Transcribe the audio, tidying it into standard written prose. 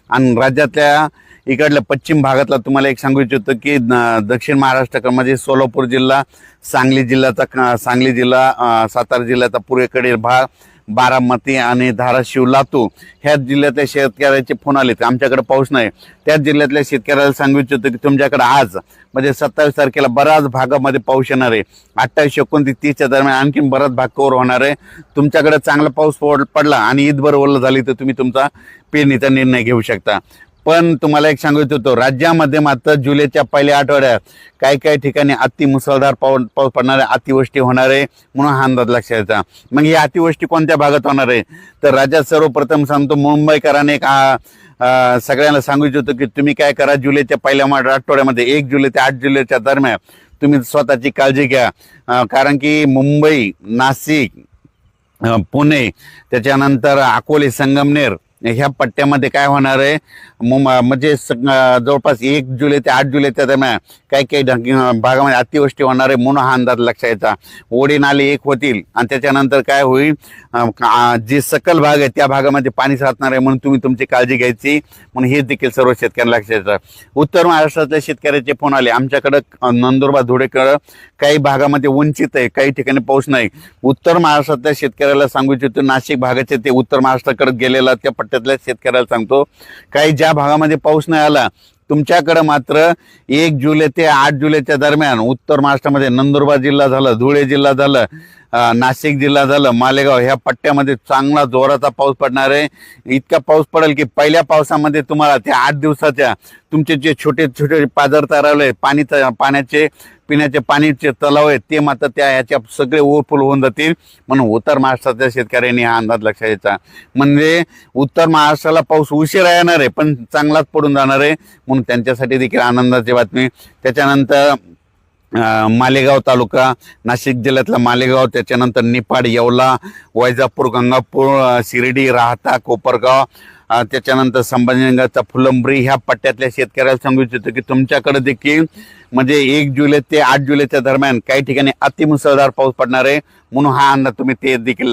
आणि राज्यातल्या इकडल्या पश्चिम भागातला तुम्हाला एक सांगू इच्छितो की दक्षिण महाराष्ट्रामध्ये सोलापूर जिल्हा, सांगली जिल्हा, सातारा जिल्ह्याचा पूर्वेकडील भाग, बारामती आणि धाराशिव, लातूर ह्या जिल्ह्यातल्या शेतकऱ्याचे फोन आले आमच्याकडे पाऊस नाही. त्याच जिल्ह्यातल्या शेतकऱ्याला सांगू इच्छितो की तुमच्याकडे आज म्हणजे 27 तारखेला बऱ्याच भागामध्ये पाऊस येणार आहे. 28, 29, 30च्या दरम्यान आणखीन बराच भाग कव्हर होणार आहे. तुमच्याकडे चांगला पाऊस पडला आणि ईदभर ओलं झाली तर तुम्ही तुमचा पेरणीचा निर्णय घेऊ शकता. पण तुम्हाला एक सांगू इच्छितो, राज्यामध्ये मात्र जुलैच्या पहिल्या आठवड्यात काही ठिकाणी अति मुसळधार पाऊस पडणार आहे, अतिवृष्टी होणार आहे म्हणून हा अंदाज लक्षात घ्यायचा. मग ही अतिवृष्टी कोणत्या भागात होणार आहे तर राज्यात सर्वप्रथम सांगतो मुंबईकरांनी एक सगळ्यांना सांगू इच्छितो की तुम्ही काय करा, जुलैच्या पहिल्या आठवड्यामध्ये 1 जुलै ते 8 जुलैच्या दरम्यान तुम्ही स्वतःची काळजी घ्या. कारण की मुंबई, नाशिक, पुणे, त्याच्यानंतर अकोले, संगमनेर ह्या पट्ट्यामध्ये काय होणार आहे म्हणजे जवळपास 1 जुलै ते 8 जुलैच्या दरम्यान काही भागामध्ये अतिवृष्टी होणार आहे म्हणून हा अंदाज लक्षात घ्यायचा. ओढे नाले एक होतील आणि त्याच्यानंतर काय होईल, जे सकल भाग आहे त्या भागामध्ये पाणी साचणार आहे म्हणून तुम्ही तुमची काळजी घ्यायची म्हणून हे देखील सर्व शेतकऱ्यांना लक्षात घ्यायचं. उत्तर महाराष्ट्रातल्या शेतकऱ्याचे फोन आले आमच्याकडं नंदुरबार, धुळेकडं काही भागामध्ये वंचित आहे, काही ठिकाणी पाऊस नाही. उत्तर महाराष्ट्रातल्या शेतकऱ्याला सांगू इच्छितो, नाशिक भागाचे ते उत्तर महाराष्ट्राकडे गेलेला त्या पट्ट्यातल्या शेतकऱ्याला सांगतो, काही ज्या भागामध्ये पाऊस नाही आला तुमच्याकडे मात्र 1 जुलै ते 8 जुलैच्या दरम्यान उत्तर महाराष्ट्रामध्ये नंदुरबार जिल्हा झालं, धुळे जिल्हा झालं, नाशिक जिल्हा झालं, मालेगाव ह्या पट्ट्यामध्ये चांगला जोराचा पाऊस पडणार आहे. इतका पाऊस पडेल की पहिल्या पावसामध्ये तुम्हाला त्या 8 दिवसाच्या तुमचे जे छोटे छोटे पाझर तयार पाण्याचे पिण्याचे पाणीचे तलाव आहेत ते मात्र त्या ह्याच्या सगळे ओव्हरफुल होऊन जातील म्हणून उत्तर महाराष्ट्रातल्या शेतकऱ्यांनी हा अंदाज लक्षात घ्यायचा. म्हणजे उत्तर महाराष्ट्राला पाऊस उशिरा येणार आहे पण चांगलाच पडून जाणार आहे म्हणून त्यांच्यासाठी देखील आनंदाची बातमी. त्याच्यानंतर मालेगाव तालुका, नाशिक जिल्ह्यातला मालेगाव, त्याच्यानंतर निफाड, येवला, वैजापूर, गंगापूर, शिर्डी, राहता, कोपरगाव, त्याच्यानंतर संभाजीनगरचा फुलंब्री ह्या पट्ट्यातल्या शेतकऱ्याला सांगू इच्छितो की तुमच्याकडे देखील म्हणजे 1 जुलै ते 8 जुलैच्या दरम्यान काही ठिकाणी अतिमुसळधार पाऊस पडणार आहे म्हणून हा अंदाज तुम्ही ते देखील